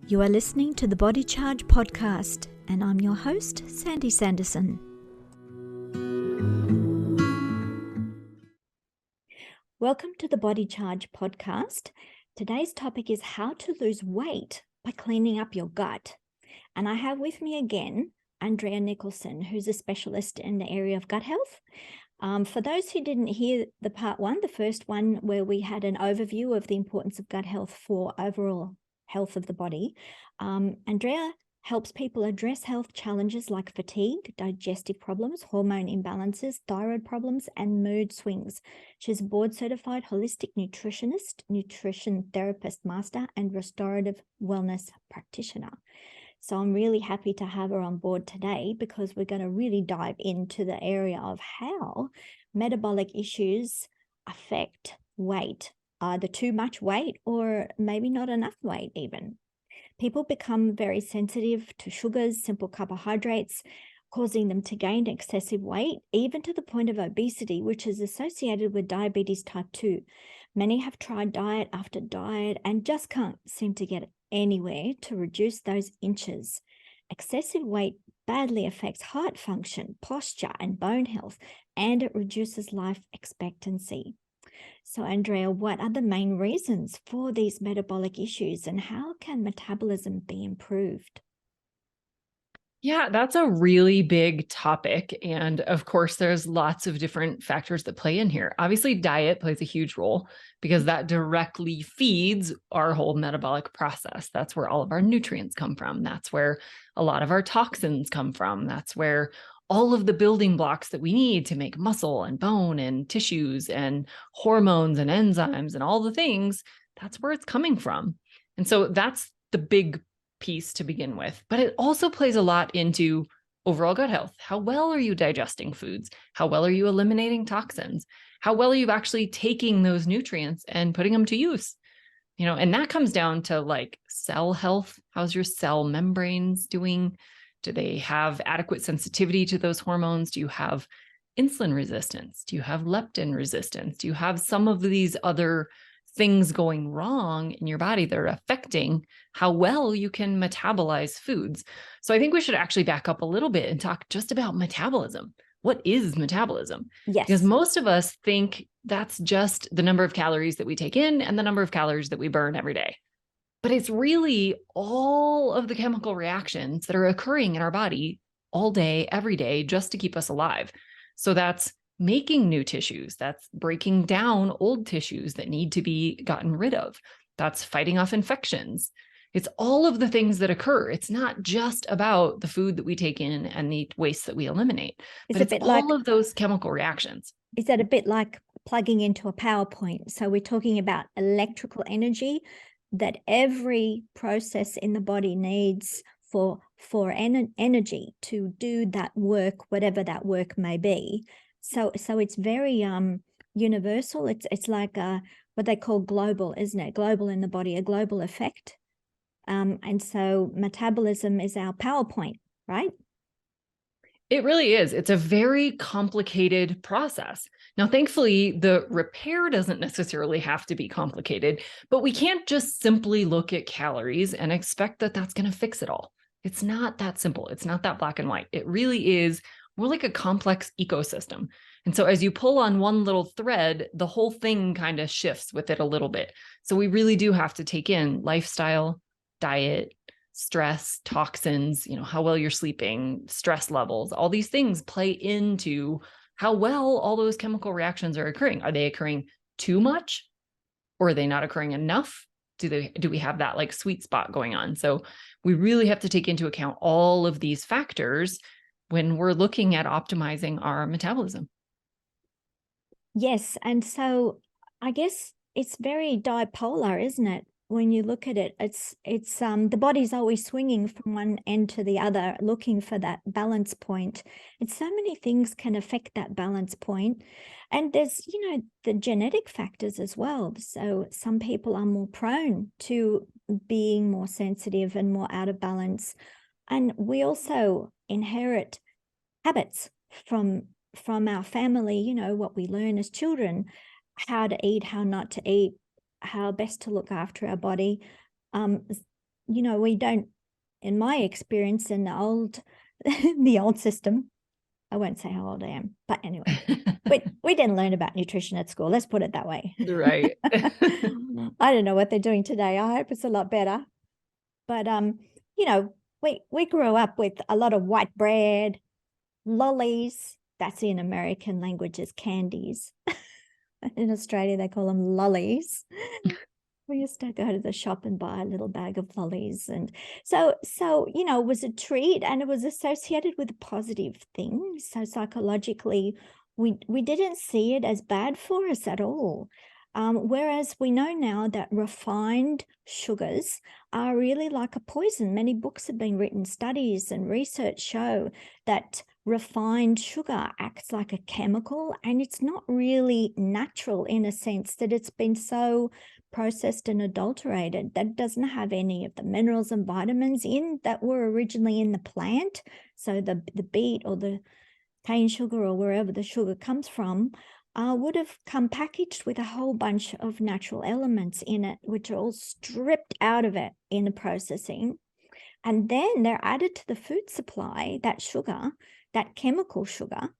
You are listening to the Body Charge podcast, and I'm your host, Sandy Sanderson. Welcome to the Body Charge podcast. Today's topic is how to lose weight by cleaning up your gut. And I have with me again, Andrea Nicholson, who's a specialist in the area of gut health. For those who didn't hear the part one, the first one where we had an overview of the importance of gut health for overall health of the body, Andrea helps people address health challenges like fatigue, digestive problems, hormone imbalances, thyroid problems, and mood swings. She's a board-certified holistic nutritionist, nutrition therapist master, and restorative wellness practitioner. So I'm really happy to have her on board today because we're going to really dive into the area of how metabolic issues affect weight, either too much weight or maybe not enough weight even. People become very sensitive to sugars, simple carbohydrates, causing them to gain excessive weight, even to the point of obesity, which is associated with diabetes type 2. Many have tried diet after diet and just can't seem to get anywhere to reduce those inches. Excessive weight badly affects heart function, posture, and bone health, and it reduces life expectancy. So, Andrea, what are the main reasons for these metabolic issues and how can metabolism be improved? Yeah, that's a really big topic. And of course, there's lots of different factors that play in here. Obviously, diet plays a huge role because that directly feeds our whole metabolic process. That's where all of our nutrients come from. That's where a lot of our toxins come from. That's where all of the building blocks that we need to make muscle and bone and tissues and hormones and enzymes and all the things, that's where it's coming from. And so that's the big piece to begin with, but it also plays a lot into overall gut health. How well are you digesting foods? How well are you eliminating toxins? How well are you actually taking those nutrients and putting them to use? And that comes down to like cell health. How's your cell membranes doing? Do they have adequate sensitivity to those hormones? Do you have insulin resistance? Do you have leptin resistance? Do you have some of these other things going wrong in your body that are affecting how well you can metabolize foods? So I think we should actually back up a little bit and talk just about metabolism. What is metabolism? Yes. Because most of us think that's just the number of calories that we take in and the number of calories that we burn every day. But it's really all of the chemical reactions that are occurring in our body all day, every day, just to keep us alive. So that's making new tissues. That's breaking down old tissues that need to be gotten rid of. That's fighting off infections. It's all of the things that occur. It's not just about the food that we take in and the waste that we eliminate, but it's all of those chemical reactions. Is that a bit like plugging into a PowerPoint? So we're talking about electrical energy that every process in the body needs for energy to do that work, whatever that work may be. So it's very universal. It's like what they call global, isn't it? Global in the body, a global effect. And so metabolism is our PowerPoint, right? It really is. It's a very complicated process. Now, thankfully, the repair doesn't necessarily have to be complicated, but we can't just simply look at calories and expect that that's going to fix it all. It's not that simple. It's not that black and white. It really is more like a complex ecosystem. And so as you pull on one little thread, the whole thing kind of shifts with it a little bit. So we really do have to take in lifestyle, diet, stress, toxins, how well you're sleeping, stress levels, all these things play into how well all those chemical reactions are occurring. Are they occurring too much or are they not occurring enough? Do we have that like sweet spot going on? So we really have to take into account all of these factors when we're looking at optimizing our metabolism. Yes. And so I guess it's very dipolar, isn't it? When you look at it, it's the body's always swinging from one end to the other, looking for that balance point. And so many things can affect that balance point. And there's, the genetic factors as well. So some people are more prone to being more sensitive and more out of balance. And we also inherit habits from our family, what we learn as children, how to eat, how not to eat, how best to look after our body. we don't, in my experience in the old system, I won't say how old I am, but anyway, we didn't learn about nutrition at school. Let's put it that way. Right. I don't know what they're doing today. I hope it's a lot better. But we grew up with a lot of white bread, lollies. That's in American language as candies. In Australia, they call them lollies. We used to go to the shop and buy a little bag of lollies. And so, it was a treat, and it was associated with positive things. So psychologically, we didn't see it as bad for us at all. Whereas we know now that refined sugars are really like a poison. Many books have been written, studies and research show that refined sugar acts like a chemical, and it's not really natural in a sense that it's been so processed and adulterated that doesn't have any of the minerals and vitamins in that were originally in the plant. So the beet or the cane sugar or wherever the sugar comes from would have come packaged with a whole bunch of natural elements in it, which are all stripped out of it in the processing. And then they're added to the food supply. That sugar, that chemical sugar,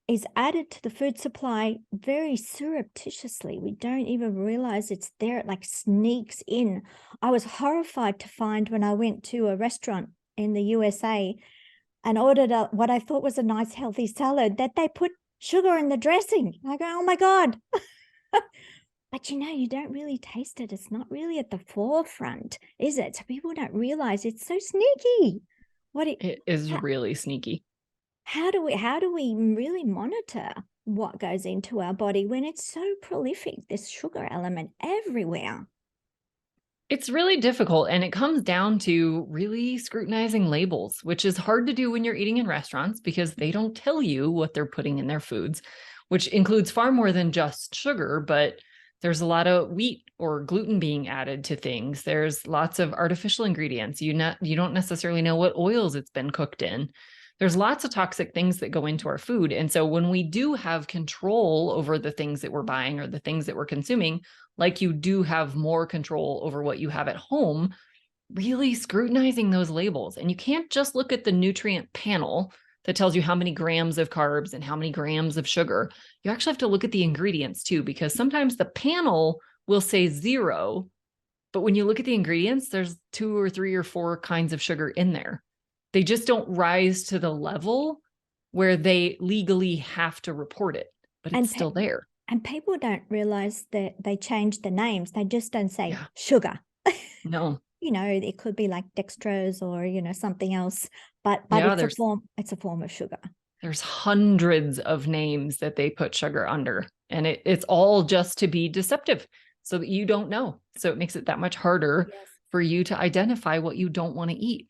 is added to the food supply very surreptitiously. We don't even realize it's there. It like sneaks in. I was horrified to find when I went to a restaurant in the USA and ordered what I thought was a nice healthy salad, that they put sugar in the dressing. I go, oh my God. But you don't really taste it. It's not really at the forefront, is it? So people don't realize it's so sneaky. It is really sneaky. How do we really monitor what goes into our body when it's so prolific, this sugar element everywhere? It's really difficult, and it comes down to really scrutinizing labels, which is hard to do when you're eating in restaurants because they don't tell you what they're putting in their foods, which includes far more than just sugar, but there's a lot of wheat or gluten being added to things. There's lots of artificial ingredients. You don't necessarily know what oils it's been cooked in. There's lots of toxic things that go into our food. And so when we do have control over the things that we're buying or the things that we're consuming, like you do have more control over what you have at home, really scrutinizing those labels. And you can't just look at the nutrient panel that tells you how many grams of carbs and how many grams of sugar. You actually have to look at the ingredients too, because sometimes the panel will say 0, but when you look at the ingredients, there's 2 or 3 or 4 kinds of sugar in there. They just don't rise to the level where they legally have to report it, but it's still there. And people don't realize that they changed the names. They just don't say sugar. No. It could be like dextrose or, something else, but it's a form of sugar. There's hundreds of names that they put sugar under, and it's all just to be deceptive so that you don't know. So it makes it that much harder for you to identify what you don't want to eat.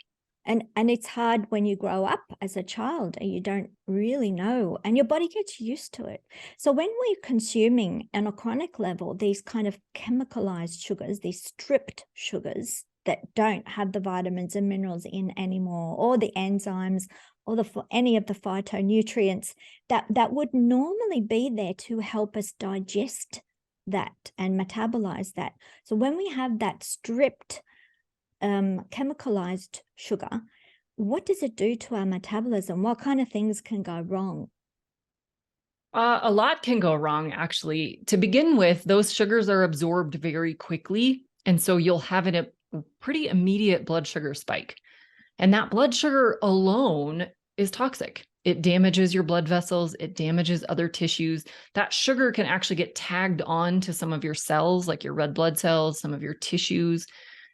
And it's hard when you grow up as a child and you don't really know, and your body gets used to it. So when we're consuming on a chronic level these kind of chemicalized sugars, these stripped sugars that don't have the vitamins and minerals in anymore, or the enzymes, or any of the phytonutrients that would normally be there to help us digest that and metabolize that. So when we have that stripped chemicalized sugar, what does it do to our metabolism? What kind of things can go wrong? A lot can go wrong, actually. To begin with, those sugars are absorbed very quickly, and so you'll have a pretty immediate blood sugar spike. And that blood sugar alone is toxic. It damages your blood vessels. It damages other tissues. That sugar can actually get tagged on to some of your cells, like your red blood cells, some of your tissues.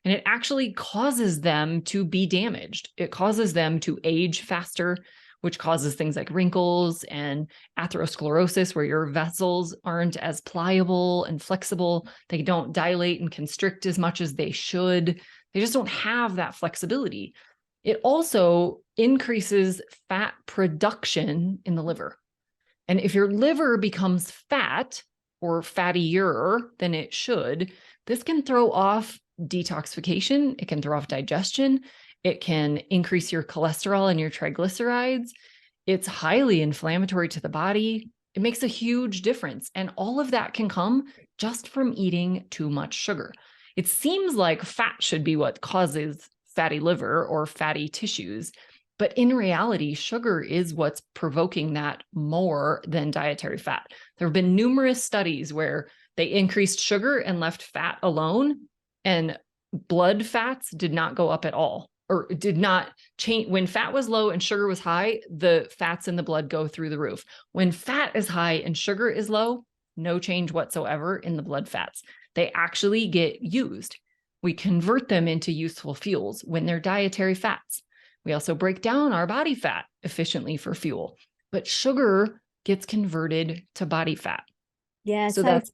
And it actually causes them to be damaged. It causes them to age faster, which causes things like wrinkles and atherosclerosis, where your vessels aren't as pliable and flexible. They don't dilate and constrict as much as they should. They just don't have that flexibility. It also increases fat production in the liver. And if your liver becomes fat or fattier than it should, this can throw off detoxification. It can throw off digestion. It can increase your cholesterol and your triglycerides. It's highly inflammatory to the body. It makes a huge difference. And all of that can come just from eating too much sugar. It seems like fat should be what causes fatty liver or fatty tissues, but in reality, sugar is what's provoking that more than dietary fat. There have been numerous studies where they increased sugar and left fat alone, and blood fats did not go up at all, or did not change. When fat was low and sugar was high, the fats in the blood go through the roof. When fat is high and sugar is low, no change whatsoever in the blood fats. They actually get used. We convert them into useful fuels when they're dietary fats. We also break down our body fat efficiently for fuel, but sugar gets converted to body fat. Yeah, So so that's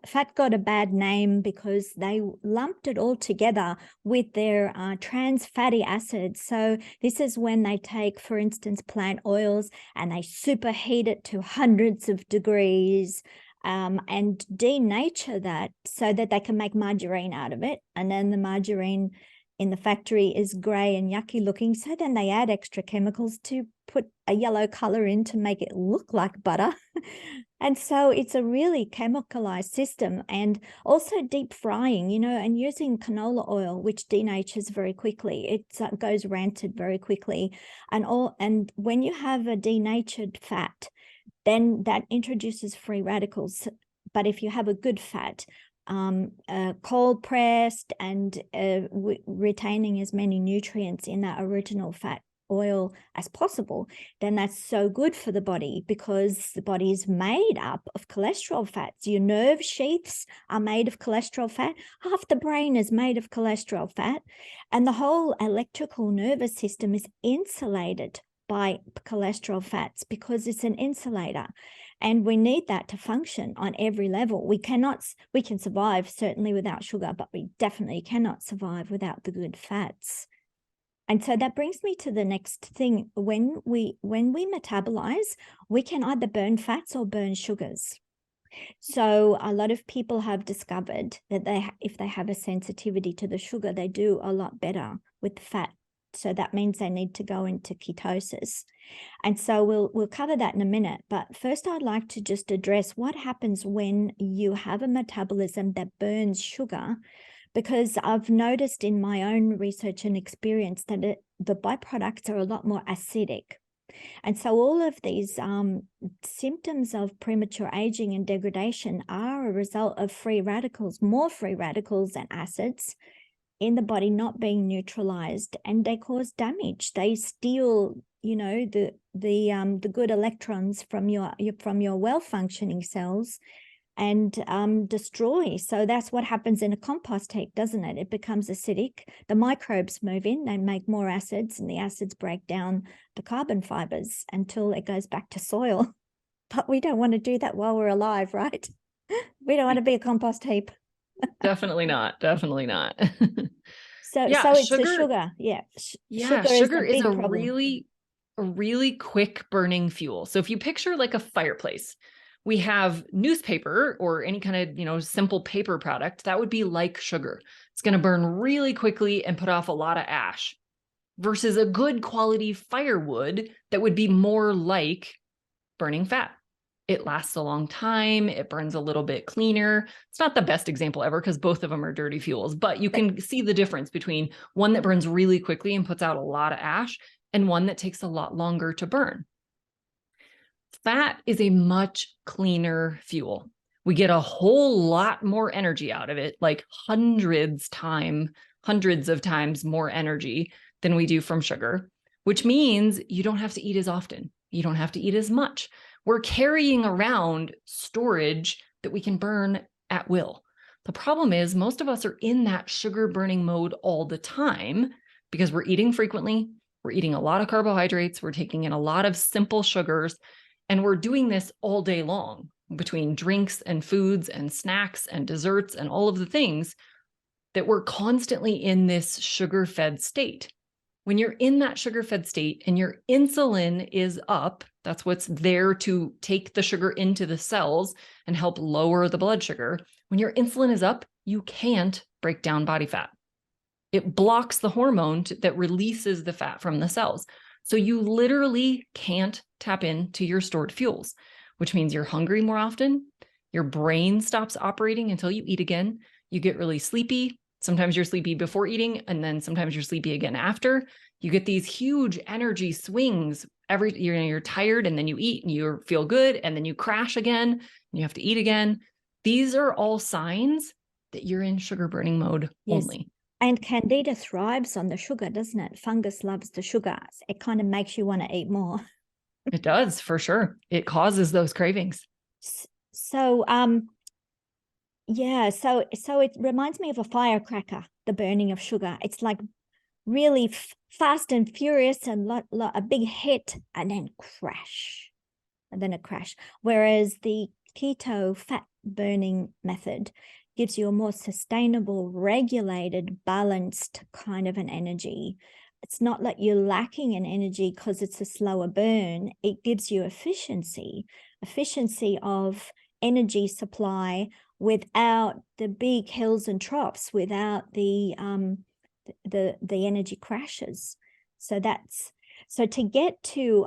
fat got a bad name because they lumped it all together with their trans fatty acids. So this is when they take, for instance, plant oils and they superheat it to hundreds of degrees and denature that so that they can make margarine out of it. And then the margarine in the factory is gray and yucky looking. So then they add extra chemicals to put a yellow color in to make it look like butter. And so it's a really chemicalized system, and also deep frying, and using canola oil, which denatures very quickly. It goes rancid very quickly. And when you have a denatured fat, then that introduces free radicals. But if you have a good fat, cold pressed and retaining as many nutrients in that original fat oil as possible, then that's so good for the body, because the body is made up of cholesterol fats. Your nerve sheaths are made of cholesterol fat. Half the brain is made of cholesterol fat. And the whole electrical nervous system is insulated by cholesterol fats because it's an insulator. And we need that to function on every level. We can survive certainly without sugar, but we definitely cannot survive without the good fats. And so that brings me to the next thing. When we metabolize, we can either burn fats or burn sugars. So a lot of people have discovered that if they have a sensitivity to the sugar, they do a lot better with the fat. So that means they need to go into ketosis. And so we'll cover that in a minute. But first, I'd like to just address what happens when you have a metabolism that burns sugar, because I've noticed in my own research and experience that the byproducts are a lot more acidic. And so all of these symptoms of premature aging and degradation are a result of free radicals, more free radicals and acids in the body not being neutralized, and they cause damage. They steal, the good electrons from your well-functioning cells and destroy. So that's what happens in a compost heap, doesn't it? It becomes acidic. The microbes move in, they make more acids, and the acids break down the carbon fibers until it goes back to soil. But we don't want to do that while we're alive, right? We don't want to be a compost heap. definitely not. Definitely not. So Yeah, it's the sugar. Yeah. Sugar is a big problem. really quick burning fuel. So if you picture like a fireplace, we have newspaper or any kind of, simple paper product that would be like sugar. It's going to burn really quickly and put off a lot of ash, versus a good quality firewood that would be more like burning fat. It lasts a long time. It burns a little bit cleaner. It's not the best example ever because both of them are dirty fuels, but you can see the difference between one that burns really quickly and puts out a lot of ash and one that takes a lot longer to burn. Fat is a much cleaner fuel. We get a whole lot more energy out of it, like hundreds of times more energy than we do from sugar, which means you don't have to eat as often. You don't have to eat as much. We're carrying around storage that we can burn at will. The problem is most of us are in that sugar burning mode all the time because we're eating frequently. We're eating a lot of carbohydrates. We're taking in a lot of simple sugars, and we're doing this all day long between drinks and foods and snacks and desserts and all of the things that we're constantly in this sugar-fed state. When you're in that sugar-fed state and your insulin is up, that's what's there to take the sugar into the cells and help lower the blood sugar. When your insulin is up, you can't break down body fat. It blocks the hormone that releases the fat from the cells. So you literally can't tap into your stored fuels, which means you're hungry more often. Your brain stops operating until you eat again. You get really sleepy. Sometimes you're sleepy before eating, and then sometimes you're sleepy again after. You get these huge energy swings. You're tired, and then you eat and you feel good, and then you crash again and you have to eat again. These are all signs that you're in sugar burning mode only. And candida thrives on the sugar, doesn't it? Fungus loves the sugar. It kind of makes you want to eat more. It does, for sure. It causes those cravings. So, so it reminds me of a firecracker, the burning of sugar. It's like really fast and furious and a big hit and then crash. And then a crash. Whereas the keto fat burning method gives you a more sustainable, regulated, balanced kind of an energy. It's not like you're lacking in energy because it's a slower burn. It gives you efficiency of energy supply without the big hills and troughs, without the energy crashes. So to get to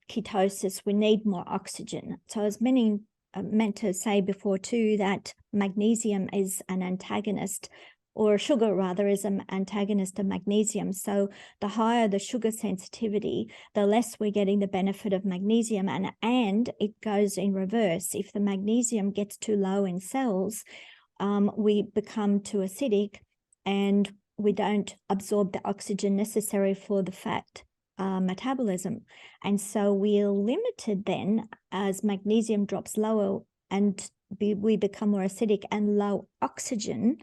ketosis, we need more oxygen. So I was meant to say before too that magnesium is an antagonist, or sugar rather is an antagonist of magnesium. So the higher the sugar sensitivity, the less we're getting the benefit of magnesium, and it goes in reverse. If the magnesium gets too low in cells, we become too acidic and we don't absorb the oxygen necessary for the fat metabolism. And so we're limited then as magnesium drops lower and we become more acidic and low oxygen.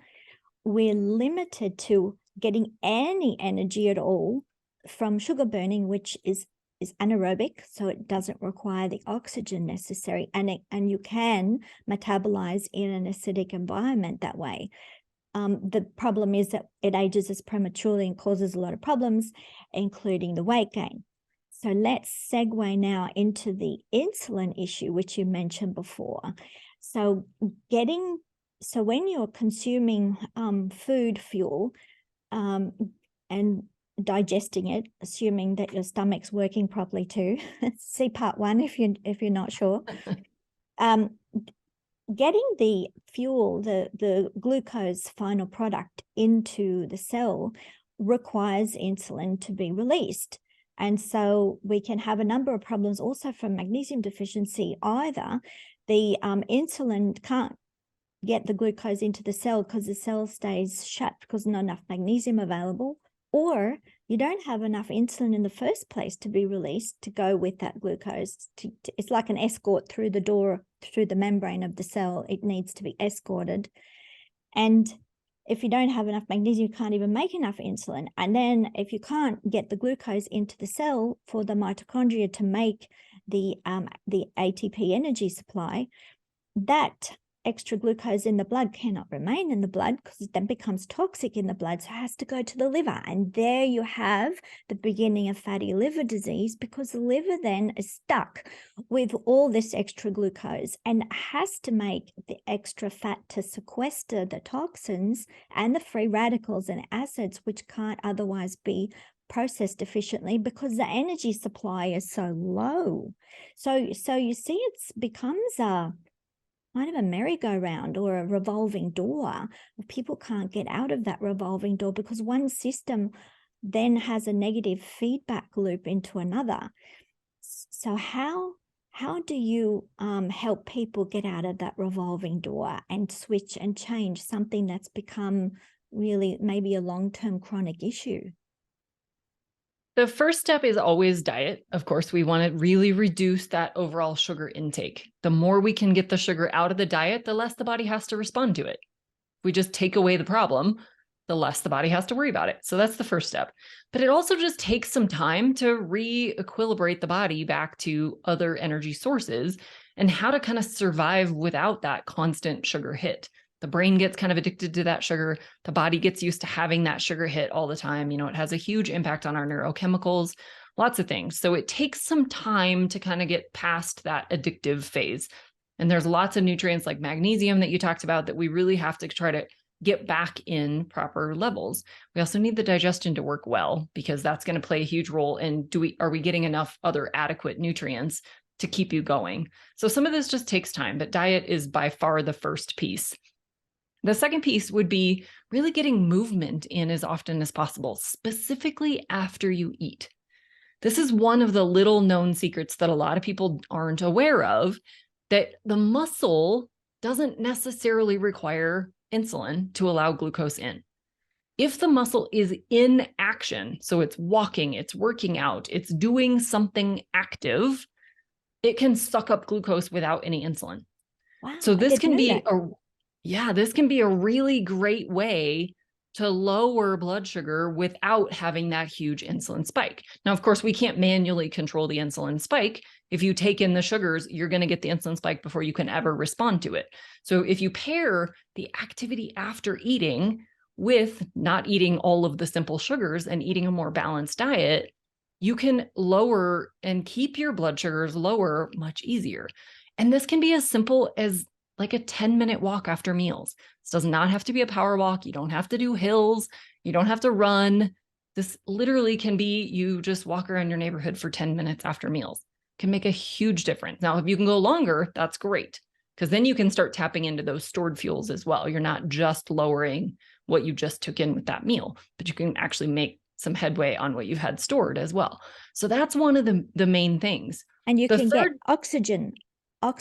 We're limited to getting any energy at all from sugar burning, which is anaerobic, so it doesn't require the oxygen necessary, and you can metabolize in an acidic environment that way. The problem is that it ages us prematurely and causes a lot of problems, including the weight gain. So let's segue now into the insulin issue, which you mentioned before. So when you're consuming food fuel and digesting it, assuming that your stomach's working properly too, see part 1 if you're not sure. Getting the fuel, the glucose final product into the cell requires insulin to be released. And so we can have a number of problems also from magnesium deficiency. Either the insulin can't get the glucose into the cell because the cell stays shut because not enough magnesium available, or you don't have enough insulin in the first place to be released to go with that glucose. It's like an escort through the door, through the membrane of the cell. It needs to be escorted. And if you don't have enough magnesium, you can't even make enough insulin. And then if you can't get the glucose into the cell for the mitochondria to make the ATP energy supply, that extra glucose in the blood cannot remain in the blood because it then becomes toxic in the blood, so it has to go to the liver. And there you have the beginning of fatty liver disease, because the liver then is stuck with all this extra glucose and has to make the extra fat to sequester the toxins and the free radicals and acids, which can't otherwise be processed efficiently because the energy supply is so low. So you see, it becomes a kind of a merry-go-round or a revolving door. People can't get out of that revolving door because one system then has a negative feedback loop into another. So how do you help people get out of that revolving door and switch and change something that's become really maybe a long-term chronic issue? The first step is always diet. Of course, we want to really reduce that overall sugar intake. The more we can get the sugar out of the diet, the less the body has to respond to it. If we just take away the problem, the less the body has to worry about it. So that's the first step. But it also just takes some time to re-equilibrate the body back to other energy sources and how to kind of survive without that constant sugar hit. The brain gets kind of addicted to that sugar. The body gets used to having that sugar hit all the time. You know, it has a huge impact on our neurochemicals, lots of things. So it takes some time to kind of get past that addictive phase. And there's lots of nutrients like magnesium that you talked about that we really have to try to get back in proper levels. We also need the digestion to work well, because that's going to play a huge role in are we getting enough other adequate nutrients to keep you going? So some of this just takes time, but diet is by far the first piece. The second piece would be really getting movement in as often as possible, specifically after you eat. This is one of the little known secrets that a lot of people aren't aware of, that the muscle doesn't necessarily require insulin to allow glucose in. If the muscle is in action, so it's walking, it's working out, it's doing something active, it can suck up glucose without any insulin. Wow, So this can be that. this can be a really great way to lower blood sugar without having that huge insulin spike. Now, of course, we can't manually control the insulin spike. If you take in the sugars, you're going to get the insulin spike before you can ever respond to it. So if you pair the activity after eating with not eating all of the simple sugars and eating a more balanced diet, you can lower and keep your blood sugars lower much easier. And this can be as simple as like a 10-minute walk after meals. This does not have to be a power walk. You don't have to do hills. You don't have to run. This literally can be you just walk around your neighborhood for 10 minutes after meals. It can make a huge difference. Now, if you can go longer, that's great, because then you can start tapping into those stored fuels as well. You're not just lowering what you just took in with that meal, but you can actually make some headway on what you've had stored as well. So that's one of the main things. And you can get oxygen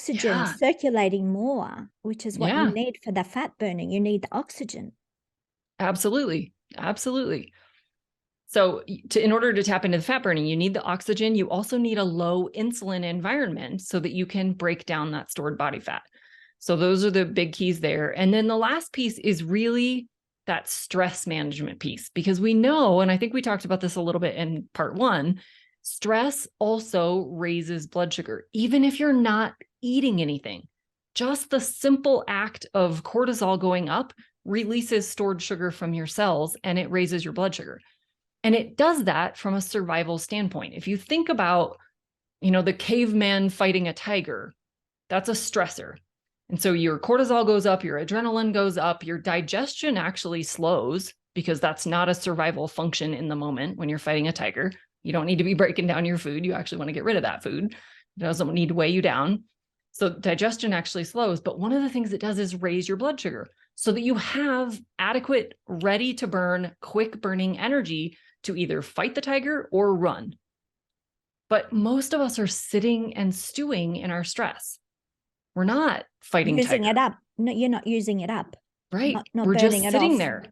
Yeah. circulating more, which is what you need for the fat burning. You need the oxygen. Absolutely. Absolutely. So in order to tap into the fat burning, you need the oxygen. You also need a low insulin environment so that you can break down that stored body fat. So those are the big keys there. And then the last piece is really that stress management piece, because we know, and I think we talked about this a little bit in part 1, stress also raises blood sugar, even if you're not eating anything. Just the simple act of cortisol going up releases stored sugar from your cells, and it raises your blood sugar. And it does that from a survival standpoint. If you think about, the caveman fighting a tiger, that's a stressor. And so your cortisol goes up, your adrenaline goes up, your digestion actually slows, because that's not a survival function in the moment when you're fighting a tiger. You don't need to be breaking down your food. You actually want to get rid of that food. It doesn't need to weigh you down. So digestion actually slows. But one of the things it does is raise your blood sugar so that you have adequate, ready to burn, quick burning energy to either fight the tiger or run. But most of us are sitting and stewing in our stress. We're not fighting using it up. No, you're not using it up. Right. Not we're just burning it sitting off. there.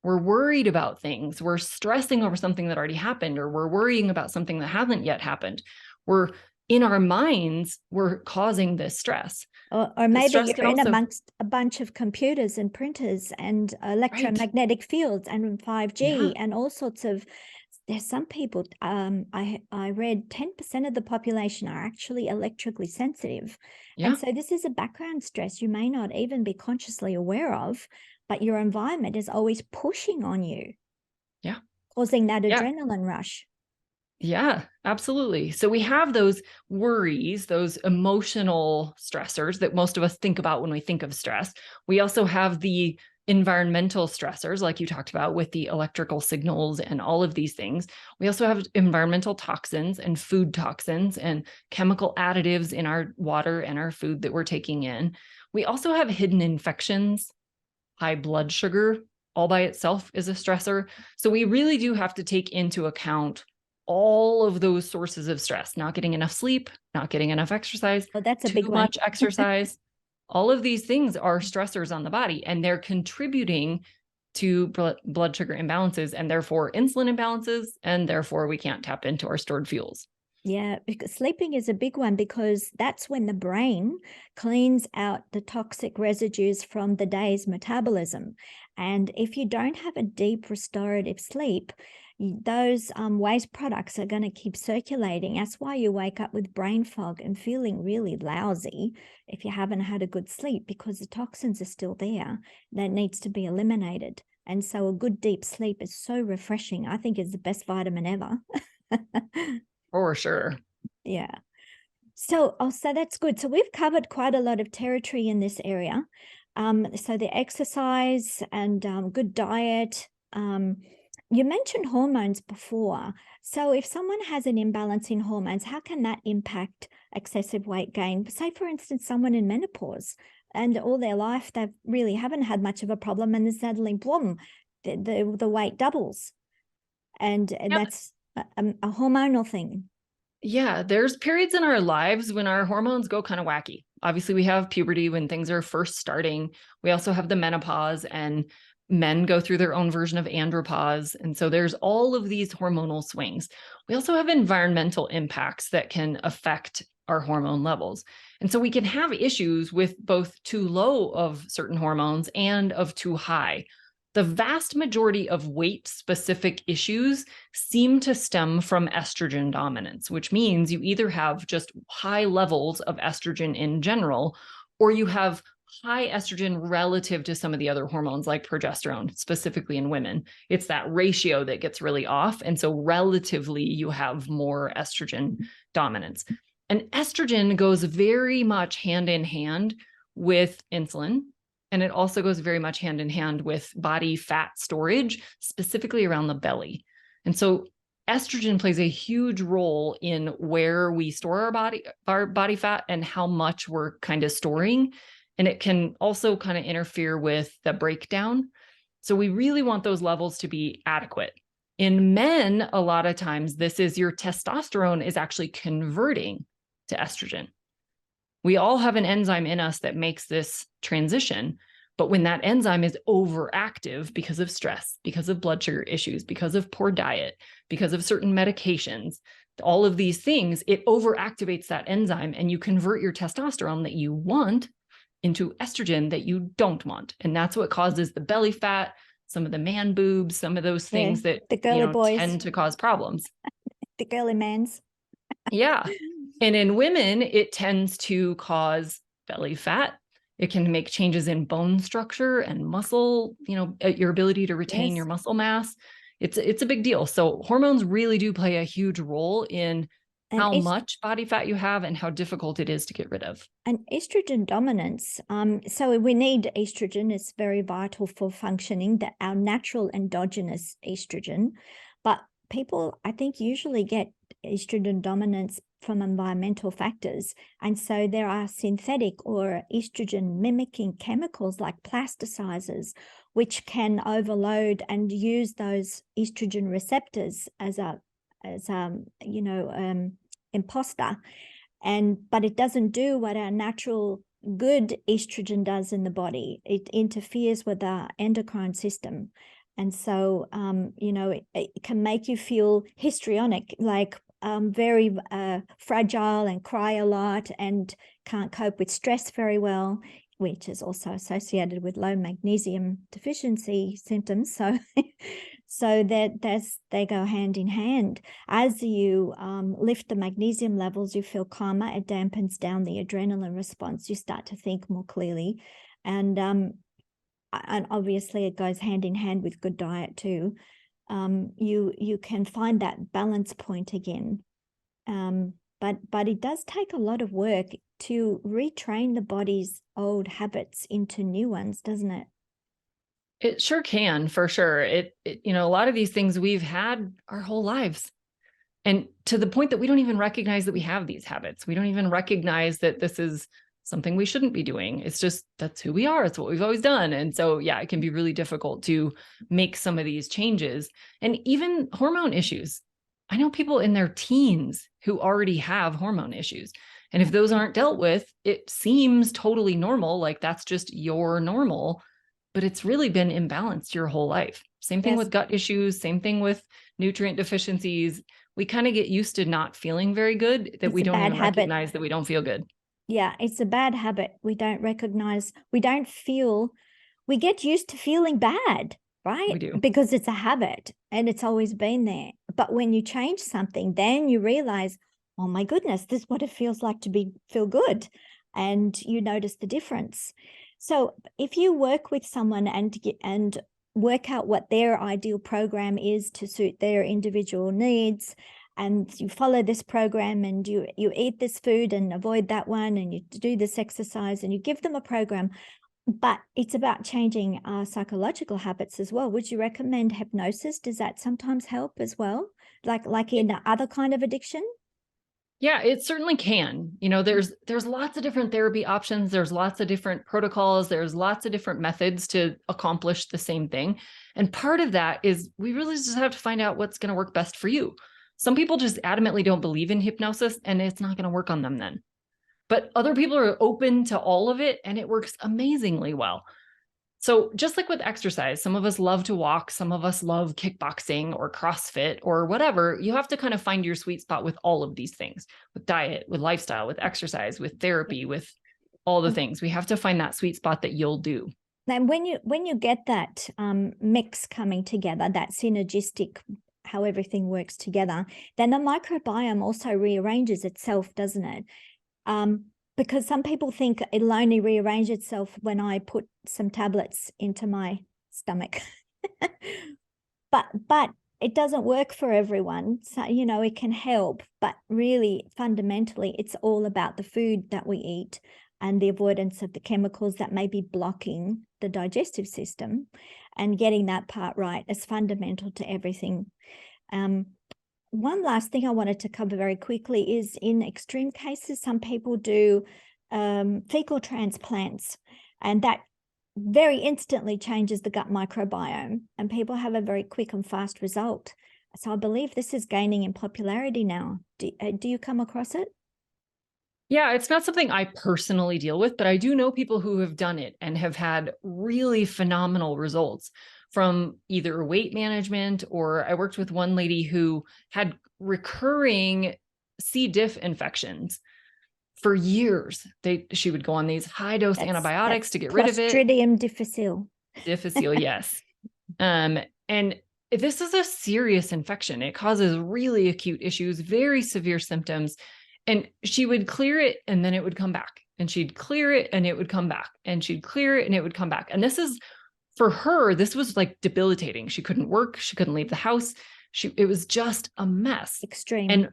We're worried about things. We're stressing over something that already happened, or we're worrying about something that hasn't yet happened. We're in our minds, we're causing this stress. Or maybe you're in amongst a bunch of computers and printers and electromagnetic fields and 5G and all sorts of. There's some people, I read 10% of the population are actually electrically sensitive. And so this is a background stress you may not even be consciously aware of, but your environment is always pushing on you. Yeah. Causing that adrenaline rush. Yeah, absolutely. So we have those worries, those emotional stressors that most of us think about when we think of stress. We also have the environmental stressors, like you talked about with the electrical signals and all of these things. We also have environmental toxins and food toxins and chemical additives in our water and our food that we're taking in. We also have hidden infections. High blood sugar all by itself is a stressor. So we really do have to take into account all of those sources of stress: not getting enough sleep, not getting enough exercise, that's a big one. Too much exercise. All of these things are stressors on the body, and they're contributing to blood sugar imbalances and therefore insulin imbalances, and therefore we can't tap into our stored fuels. Yeah, because sleeping is a big one, because that's when the brain cleans out the toxic residues from the day's metabolism. And if you don't have a deep restorative sleep, those waste products are going to keep circulating. That's why you wake up with brain fog and feeling really lousy if you haven't had a good sleep, because the toxins are still there that needs to be eliminated. And so a good deep sleep is so refreshing. I think it's the best vitamin ever. For sure. Yeah. So that's good. So we've covered quite a lot of territory in this area. So the exercise and good diet. You mentioned hormones before. So if someone has an imbalance in hormones, how can that impact excessive weight gain? Say, for instance, someone in menopause, and all their life they really haven't had much of a problem, and then suddenly, boom, the weight doubles, and that's a hormonal thing. Yeah, there's periods in our lives when our hormones go kind of wacky. Obviously, we have puberty when things are first starting. We also have the menopause, and men go through their own version of andropause. And so there's all of these hormonal swings. We also have environmental impacts that can affect our hormone levels. And so we can have issues with both too low of certain hormones and of too high. The vast majority of weight-specific issues seem to stem from estrogen dominance, which means you either have just high levels of estrogen in general, or you have high estrogen relative to some of the other hormones like progesterone, specifically in women. It's that ratio that gets really off. And so relatively, you have more estrogen dominance. And estrogen goes very much hand in hand with insulin. And it also goes very much hand in hand with body fat storage, specifically around the belly. And so estrogen plays a huge role in where we store our body fat and how much we're kind of storing. And it can also kind of interfere with the breakdown. So we really want those levels to be adequate. In men, a lot of times, this is your testosterone is actually converting to estrogen. We all have an enzyme in us that makes this transition. But when that enzyme is overactive because of stress, because of blood sugar issues, because of poor diet, because of certain medications, all of these things, it overactivates that enzyme, and you convert your testosterone that you want into estrogen that you don't want. And that's what causes the belly fat, some of the man boobs, some of those things that the girly boys tend to cause problems. The girly mans. Yeah. And in women, it tends to cause belly fat. It can make changes in bone structure and muscle, your ability to retain your muscle mass. It's a big deal. So hormones really do play a huge role in how much body fat you have and how difficult it is to get rid of. And estrogen dominance. So we need estrogen. It's very vital for functioning, our natural endogenous estrogen. But people, I think, usually get estrogen dominance from environmental factors. And so there are synthetic or estrogen mimicking chemicals like plasticizers, which can overload and use those estrogen receptors as imposter. But it doesn't do what our natural good estrogen does in the body. It interferes with our endocrine system. And so, it can make you feel histrionic, like very fragile, and cry a lot and can't cope with stress very well, which is also associated with low magnesium deficiency symptoms. So they go hand in hand. As you lift the magnesium levels, you feel calmer. It dampens down the adrenaline response. You start to think more clearly, and obviously it goes hand in hand with good diet too. You can find that balance point again. But it does take a lot of work to retrain the body's old habits into new ones, doesn't it? It sure can, for sure. A lot of these things we've had our whole lives. And to the point that we don't even recognize that we have these habits. We don't even recognize that this is something we shouldn't be doing. It's just, that's who we are. It's what we've always done. And so, yeah, it can be really difficult to make some of these changes. And even hormone issues. I know people in their teens who already have hormone issues. And if those aren't dealt with, it seems totally normal. Like that's just your normal, but it's really been imbalanced your whole life. Same thing with gut issues, same thing with nutrient deficiencies. We kind of get used to not feeling very good that we don't even recognize that we don't feel good. Yeah, it's a bad habit. We don't recognize, we get used to feeling bad, right? We do. Because it's a habit and it's always been there. But when you change something, then you realize, oh my goodness, this is what it feels like to feel good. And you notice the difference. So if you work with someone and work out what their ideal program is to suit their individual needs, and you follow this program and you eat this food and avoid that one, and you do this exercise, and you give them a program, but it's about changing our psychological habits as well. Would you recommend hypnosis? Does that sometimes help as well? Like in other kind of addiction? Yeah, it certainly can. There's lots of different therapy options. There's lots of different protocols. There's lots of different methods to accomplish the same thing. And part of that is we really just have to find out what's going to work best for you. Some people just adamantly don't believe in hypnosis and it's not going to work on them then. But other people are open to all of it and it works amazingly well. So just like with exercise, some of us love to walk, some of us love kickboxing or CrossFit or whatever. You have to kind of find your sweet spot with all of these things, with diet, with lifestyle, with exercise, with therapy, with all the things. We have to find that sweet spot that you'll do. And when you get that mix coming together, that synergistic, how everything works together, then the microbiome also rearranges itself, doesn't it? Because some people think it'll only rearrange itself when I put some tablets into my stomach. but it doesn't work for everyone. So, it can help, but really fundamentally, it's all about the food that we eat and the avoidance of the chemicals that may be blocking the digestive system, and getting that part right is fundamental to everything. One last thing I wanted to cover very quickly is, in extreme cases, some people do fecal transplants, and that very instantly changes the gut microbiome, and people have a very quick and fast result. So I believe this is gaining in popularity now. Do you come across it? Yeah, it's not something I personally deal with, but I do know people who have done it and have had really phenomenal results from either weight management, or I worked with one lady who had recurring C. diff infections for years. She would go on these high dose antibiotics to get rid of it. Clostridium difficile. Difficile, yes. And this is a serious infection. It causes really acute issues, very severe symptoms. And she would clear it and then it would come back. And she'd clear it and it would come back. And she'd clear it and it would come back. And this is, for her, this was like debilitating. She couldn't work. She couldn't leave the house. It was just a mess. Extreme. And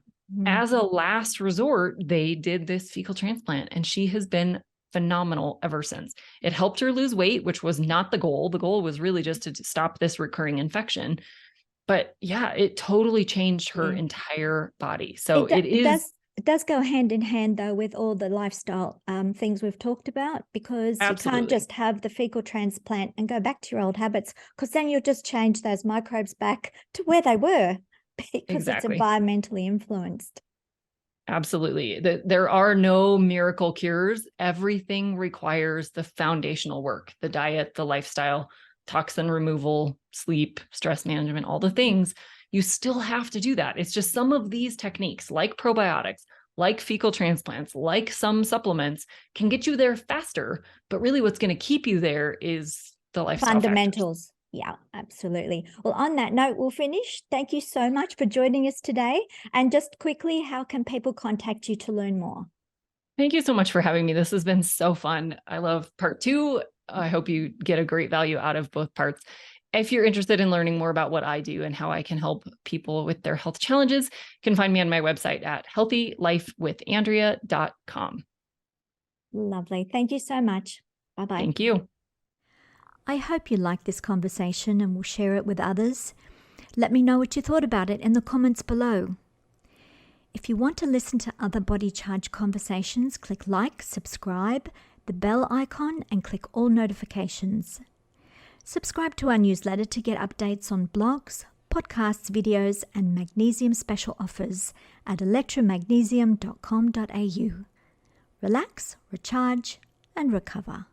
as a last resort, they did this fecal transplant, and she has been phenomenal ever since. It helped her lose weight, which was not the goal. The goal was really just to stop this recurring infection. But yeah, it totally changed her entire body. So It does go hand in hand, though, with all the lifestyle things we've talked about, because you can't just have the fecal transplant and go back to your old habits, because then you'll just change those microbes back to where they were, because it's environmentally influenced. Absolutely. There are no miracle cures. Everything requires the foundational work, the diet, the lifestyle, toxin removal, sleep, stress management, all the things. You still have to do that. It's just some of these techniques, like probiotics, like fecal transplants, like some supplements, can get you there faster. But really what's going to keep you there is the lifestyle fundamentals. Factors. Yeah, absolutely. Well, on that note, we'll finish. Thank you so much for joining us today. And just quickly, how can people contact you to learn more? Thank you so much for having me. This has been so fun. I love part 2. I hope you get a great value out of both parts. If you're interested in learning more about what I do and how I can help people with their health challenges, you can find me on my website at healthylifewithandrea.com. Lovely. Thank you so much. Bye-bye. Thank you. I hope you liked this conversation and will share it with others. Let me know what you thought about it in the comments below. If you want to listen to other Body Charge conversations, click like, subscribe, the bell icon, and click all notifications. Subscribe to our newsletter to get updates on blogs, podcasts, videos, and magnesium special offers at electramagnesium.com.au. Relax, recharge, and recover.